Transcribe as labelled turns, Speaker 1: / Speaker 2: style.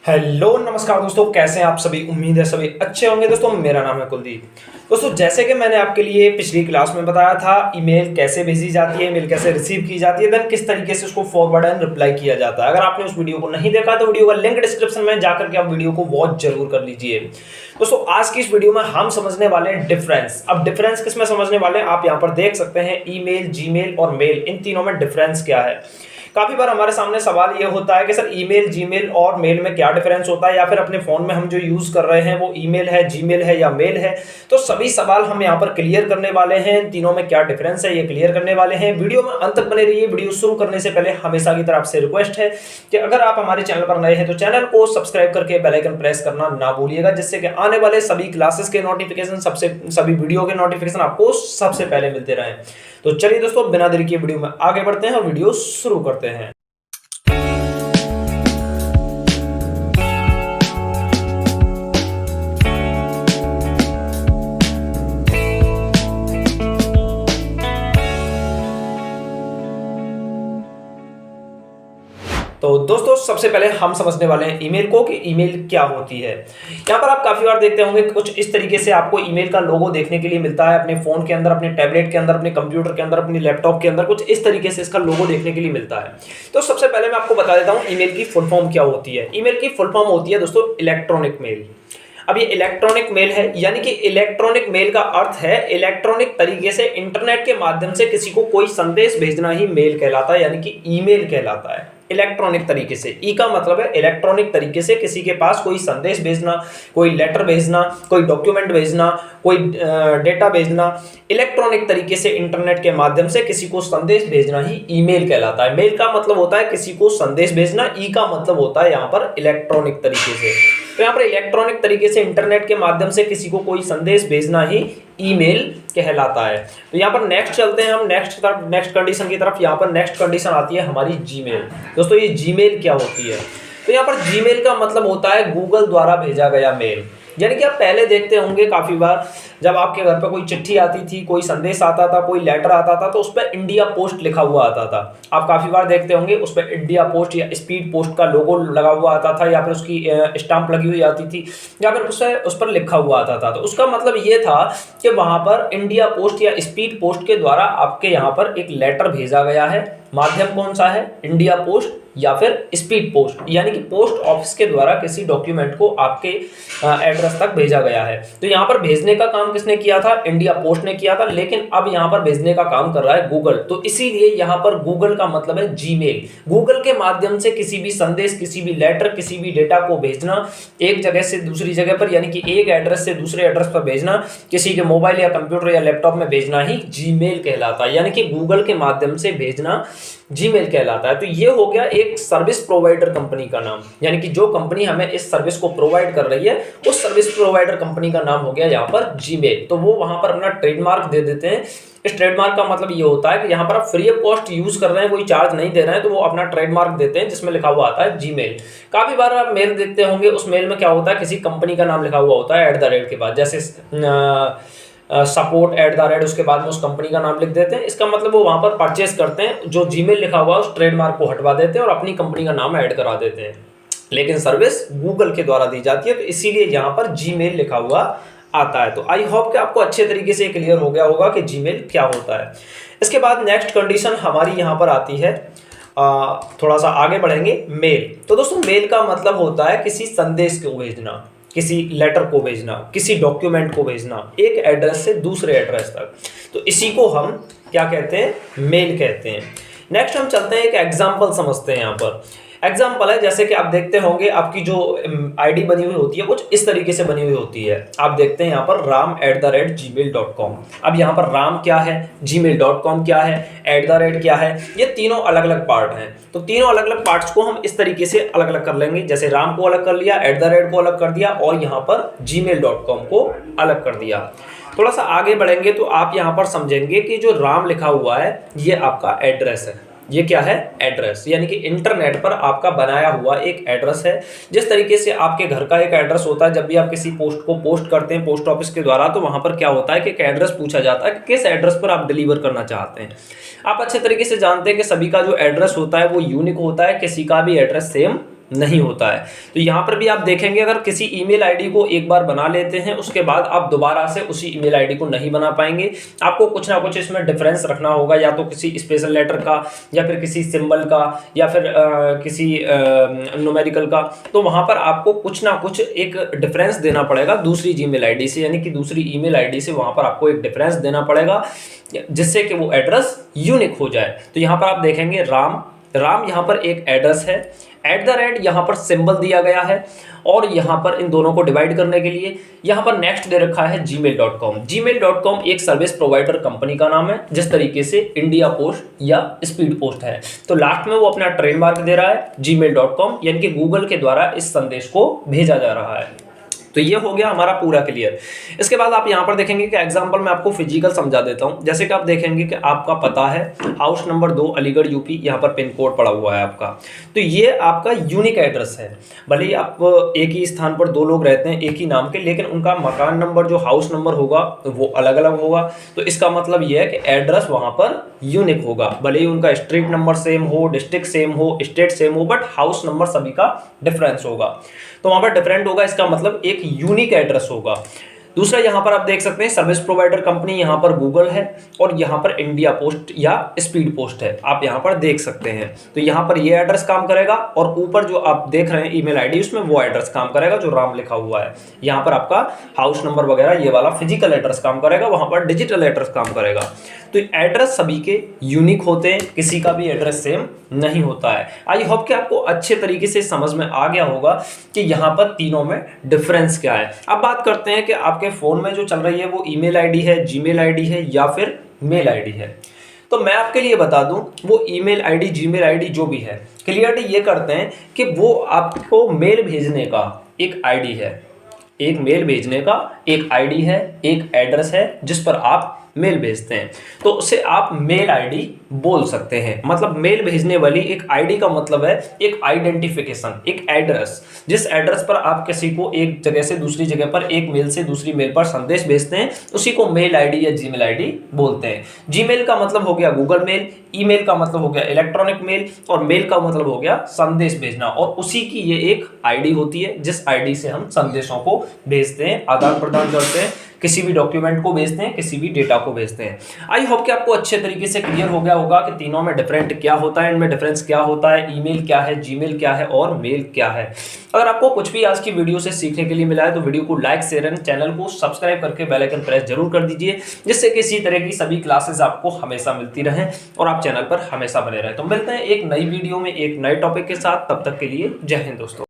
Speaker 1: Hello नमस्कार दोस्तों, कैसे हैं आप सभी। उम्मीद है सभी अच्छे होंगे। दोस्तों मेरा नाम है कुलदीप। दोस्तों जैसे कि मैंने आपके लिए पिछली क्लास में बताया था, ईमेल कैसे भेजी जाती है, ईमेल कैसे रिसीव की जाती है, देन किस तरीके से उसको फॉरवर्ड एंड रिप्लाई किया जाता है। अगर आपने उस वीडियो को नहीं देखा तो वीडियो का लिंक डिस्क्रिप्शन में जाकर के आप वीडियो को वॉच जरूर कर लीजिए। दोस्तों आज की इस वीडियो में हम समझने वाले हैं डिफरेंस। अब डिफरेंस किसमें समझने वाले हैं, आप यहाँ पर देख सकते हैं ईमेल, जीमेल और मेल, इन तीनों में डिफरेंस क्या है। काफी बार हमारे सामने सवाल ये होता है कि सर ईमेल, जीमेल और मेल में क्या डिफरेंस होता है, या फिर अपने फोन में हम जो यूज कर रहे हैं वो ईमेल है, जीमेल है या मेल है। तो सभी सवाल हम यहाँ पर क्लियर करने वाले हैं। तीनों में क्या डिफरेंस है ये क्लियर करने वाले हैं। वीडियो में अंत तक बने रहिए। वीडियो शुरू करने से पहले हमेशा की तरफ से रिक्वेस्ट है कि अगर आप हमारे चैनल पर नए हैं तो चैनल को सब्सक्राइब करके बेल आइकन प्रेस करना ना भूलिएगा, जिससे कि आने वाले सभी क्लासेस के नोटिफिकेशन, सभी वीडियो के नोटिफिकेशन आपको सबसे पहले मिलते रहें। तो चलिए दोस्तों बिना देरी के वीडियो में आगे बढ़ते हैं और वीडियो शुरू करते हैं। तो दोस्तों सबसे पहले हम समझने वाले हैं ईमेल को, कि ईमेल क्या होती है। यहाँ पर आप काफी बार देखते होंगे कुछ इस तरीके से आपको ईमेल का लोगो देखने के लिए मिलता है अपने फोन के अंदर, अपने टैबलेट के अंदर, अपने कंप्यूटर के अंदर, अपने लैपटॉप के अंदर, कुछ इस तरीके से इसका लोगो देखने के लिए मिलता है। तो सबसे पहले मैं आपको बता देता हूँ ईमेल की फुल फॉर्म क्या होती है। ईमेल की फुल फॉर्म होती है दोस्तों इलेक्ट्रॉनिक मेल। अब ये इलेक्ट्रॉनिक मेल है, यानी कि इलेक्ट्रॉनिक मेल का अर्थ है इलेक्ट्रॉनिक तरीके से इंटरनेट के माध्यम से किसी को कोई संदेश भेजना ही मेल कहलाता है, यानी कि ईमेल कहलाता है। इलेक्ट्रॉनिक तरीके से, ई का मतलब है इलेक्ट्रॉनिक तरीके से किसी के पास कोई संदेश भेजना, कोई लेटर भेजना, कोई डॉक्यूमेंट भेजना, कोई डेटा भेजना, इलेक्ट्रॉनिक तरीके से इंटरनेट के माध्यम से किसी को संदेश भेजना ही ईमेल कहलाता है। मेल का मतलब होता है किसी को संदेश भेजना, ई का मतलब होता है यहाँ पर इलेक्ट्रॉनिक तरीके से। तो यहाँ पर इलेक्ट्रॉनिक तरीके से इंटरनेट के माध्यम से किसी को कोई संदेश भेजना ही ईमेल कहलाता है। तो यहाँ पर नेक्स्ट चलते हैं हम नेक्स्ट कंडीशन की तरफ। यहाँ पर नेक्स्ट कंडीशन आती है हमारी जीमेल। दोस्तों ये जीमेल क्या होती है, तो यहाँ पर जीमेल का मतलब होता है गूगल द्वारा भेजा गया मेल। यानी कि आप पहले देखते होंगे काफी बार जब आपके घर पर कोई चिट्ठी आती थी, कोई संदेश आता था, कोई लेटर आता था, तो उस पर इंडिया पोस्ट लिखा हुआ आता था। आप काफी बार देखते होंगे उस पर इंडिया पोस्ट या स्पीड पोस्ट का लोगो लगा हुआ आता था, या फिर उसकी स्टाम्प लगी हुई आती थी, या फिर उस पर लिखा हुआ आता था। तो उसका मतलब ये था कि वहां पर इंडिया पोस्ट या स्पीड पोस्ट के द्वारा आपके यहाँ पर एक लेटर भेजा गया है। माध्यम कौन सा है, इंडिया पोस्ट या फिर स्पीड पोस्ट, यानी कि पोस्ट ऑफिस के द्वारा किसी डॉक्यूमेंट को आपके एड्रेस तक भेजा गया है। तो यहाँ पर भेजने का काम किसने किया था, इंडिया पोस्ट ने किया था, लेकिन अब यहाँ पर भेजने का काम कर रहा है गूगल। तो इसीलिए यहाँ पर गूगल का मतलब है जीमेल। गूगल के माध्यम से किसी भी संदेश, किसी भी लेटर, किसी भी डेटा को भेजना एक जगह से दूसरी जगह पर, यानी कि एक एड्रेस से दूसरे एड्रेस पर भेजना, किसी के मोबाइल या कंप्यूटर या लैपटॉप में भेजना ही जीमेल कहलाता है। यानी कि गूगल के माध्यम से भेजना जीमेल कहलाता है। तो ये हो गया एक सर्विस प्रोवाइडर कंपनी का नाम, यानी कि जो कंपनी हमें इस सर्विस को प्रोवाइड कर रही है उस सर्विस प्रोवाइडर कंपनी का नाम हो गया यहाँ पर जीमेल। तो वो वहां पर अपना ट्रेडमार्क दे देते हैं। इस ट्रेडमार्क का मतलब ये होता है कि यहाँ पर आप फ्री ऑफ कॉस्ट यूज कर रहे हैं, कोई चार्ज नहीं दे रहे हैं, तो वो अपना ट्रेडमार्क देते हैं जिसमें लिखा हुआ आता है जीमेल। काफी बार आप मेल देखते होंगे, उस मेल में क्या होता है, किसी कंपनी का नाम लिखा हुआ होता है @ के बाद, जैसे सपोर्ट @ उसके बाद में उस कंपनी का नाम लिख देते हैं। इसका मतलब वो वहां पर परचेस करते हैं, जो जीमेल लिखा हुआ है उस ट्रेडमार्क को हटवा देते हैं और अपनी कंपनी का नाम ऐड करा देते हैं। लेकिन सर्विस गूगल के द्वारा दी जाती है, तो इसीलिए यहाँ पर जीमेल लिखा हुआ आता है। तो आई होप कि आपको अच्छे तरीके से क्लियर हो गया होगा कि जीमेल क्या होता है। इसके बाद नेक्स्ट कंडीशन हमारी यहाँ पर आती है, थोड़ा सा आगे बढ़ेंगे, मेल। तो दोस्तों मेल का मतलब होता है किसी संदेश को भेजना, किसी लेटर को भेजना, किसी डॉक्यूमेंट को भेजना एक एड्रेस से दूसरे एड्रेस तक। तो इसी को हम क्या कहते हैं, मेल कहते हैं। नेक्स्ट हम चलते हैं, एक एग्जांपल समझते हैं। यहाँ पर एग्जांपल है, जैसे कि आप देखते होंगे आपकी जो आईडी बनी हुई होती है कुछ इस तरीके से बनी हुई होती है। आप देखते हैं यहाँ पर ram@gmail.com। अब यहाँ पर राम क्या है, gmail.com क्या है, @ क्या है, ये तीनों अलग अलग पार्ट हैं। तो तीनों अलग अलग पार्ट्स को हम इस तरीके से अलग अलग कर लेंगे। जैसे राम को अलग कर लिया, @ को अलग कर दिया, और यहाँ पर gmail.com को अलग कर दिया। थोड़ा सा आगे बढ़ेंगे तो आप यहाँ पर समझेंगे कि जो राम लिखा हुआ है ये आपका एड्रेस है। ये क्या है, एड्रेस, यानी कि इंटरनेट पर आपका बनाया हुआ एक एड्रेस है। जिस तरीके से आपके घर का एक एड्रेस होता है, जब भी आप किसी पोस्ट को पोस्ट करते हैं पोस्ट ऑफिस के द्वारा, तो वहां पर क्या होता है कि एक एड्रेस पूछा जाता है कि किस एड्रेस पर आप डिलीवर करना चाहते हैं। आप अच्छे तरीके से जानते हैं कि सभी का जो एड्रेस होता है वो यूनिक होता है, किसी का भी एड्रेस सेम नहीं होता है। तो यहाँ पर भी आप देखेंगे अगर किसी ईमेल आईडी को एक बार बना लेते हैं उसके बाद आप दोबारा से उसी ईमेल आईडी को नहीं बना पाएंगे। आपको कुछ ना कुछ इसमें डिफरेंस रखना होगा, या तो किसी स्पेशल लेटर का, या फिर किसी सिंबल का, या फिर किसी न्यूमेरिकल का। तो वहाँ पर आपको कुछ ना कुछ एक डिफरेंस देना पड़ेगा दूसरी जीमेल आईडी से, यानी कि दूसरी ईमेल आईडी से वहाँ पर आपको एक डिफरेंस देना पड़ेगा जिससे कि वो एड्रेस यूनिक हो जाए। तो यहाँ पर आप देखेंगे राम यहाँ पर एक एड्रेस है, @ यहाँ पर सिंबल दिया गया है, और यहाँ पर इन दोनों को डिवाइड करने के लिए यहाँ पर नेक्स्ट दे रखा है gmail.com। gmail.com एक सर्विस प्रोवाइडर कंपनी का नाम है, जिस तरीके से इंडिया पोस्ट या स्पीड पोस्ट है। तो लास्ट में वो अपना ट्रेडमार्क दे रहा है gmail.com, यानी कि गूगल के द्वारा इस संदेश को भेजा जा रहा है। तो ये हो गया हमारा पूरा क्लियर। इसके बाद आप यहाँ पर देखेंगे कि एग्जांपल मैं आपको फिजिकल समझा देता हूँ। जैसे कि आप देखेंगे कि आपका पता है हाउस नंबर 2 अलीगढ़ यूपी, यहाँ पर पिन कोड पड़ा हुआ है आपका। तो ये आपका यूनिक एड्रेस है। भले ही आप एक ही स्थान पर 2 लोग रहते हैं एक ही नाम के, लेकिन उनका मकान नंबर जो हाउस नंबर होगा वो अलग अलग होगा। तो इसका मतलब ये है कि एड्रेस वहाँ पर यूनिक होगा। भले ही उनका स्ट्रीट नंबर सेम हो, डिस्ट्रिक्ट सेम हो, स्टेट सेम हो, बट हाउस नंबर सभी का डिफरेंस होगा। तो वहाँ पर डिफरेंट होगा, इसका मतलब एक यूनिक एड्रेस होगा। दूसरा यहाँ पर आप देख सकते हैं सर्विस प्रोवाइडर कंपनी, यहाँ पर गूगल है और यहाँ पर इंडिया पोस्ट या स्पीड पोस्ट है, आप यहाँ पर देख सकते हैं। तो यहाँ पर ये एड्रेस काम करेगा, और ऊपर जो आप देख रहे हैं ईमेल आईडी उसमें वो एड्रेस काम करेगा जो राम लिखा हुआ है। यहाँ पर आपका हाउस नंबर वगैरह ये वाला फिजिकल एड्रेस काम करेगा, वहाँ पर डिजिटल एड्रेस काम करेगा। तो एड्रेस सभी के यूनिक होते हैं, किसी का भी एड्रेस सेम नहीं होता है। आई होप कि आपको अच्छे तरीके से समझ में आ गया होगा कि यहाँ पर तीनों में डिफरेंस क्या है। अब बात करते हैं कि आपके फोन में जो चल रही है वो ईमेल आईडी है, जीमेल आईडी है या फिर मेल आईडी है। तो मैं आपके लिए बता दूं, वो ईमेल आईडी जीमेल आईडी जो भी है, क्लियरिटी ये करते हैं कि वो आपको मेल भेजने का एक आईडी है, एक मेल भेजने का एक आईडी है, एक एड्रेस है जिस पर आप मेल भेजते हैं। तो उसे आप मेल आईडी बोल सकते हैं। मतलब मेल भेजने वाली एक आईडी का मतलब है एक आइडेंटिफिकेशन, एक एड्रेस। जिस एड्रेस पर आप किसी को एक जगह से दूसरी जगह पर एक मेल से दूसरी मेल पर संदेश भेजते हैं उसी को मेल आईडी या जीमेल आईडी बोलते हैं। जीमेल का मतलब हो गया गूगल मेल, ईमेल का मतलब हो गया इलेक्ट्रॉनिक मेल, और मेल का मतलब हो गया संदेश भेजना। और उसी की ये एक आईडी होती है जिस आईडी से हम संदेशों को भेजते हैं, आदान प्रदान करते हैं, किसी भी डॉक्यूमेंट को भेजते हैं, किसी भी डेटा को भेजते हैं। आई होप कि आपको अच्छे तरीके से क्लियर हो गया होगा कि तीनों में डिफरेंट क्या होता है, इनमें डिफरेंस क्या होता है, ईमेल क्या है, जीमेल क्या है और मेल क्या है। अगर आपको कुछ भी आज की वीडियो से सीखने के लिए मिला है तो वीडियो को लाइक, शेयर एंड चैनल को सब्सक्राइब करके बेल आइकन प्रेस जरूर कर दीजिए, जिससे कि इसी तरह की सभी क्लासेस आपको हमेशा मिलती रहें और आप चैनल पर हमेशा बने रहें। तो मिलते हैं एक नई वीडियो में एक नए टॉपिक के साथ, तब तक के लिए जय हिंद दोस्तों।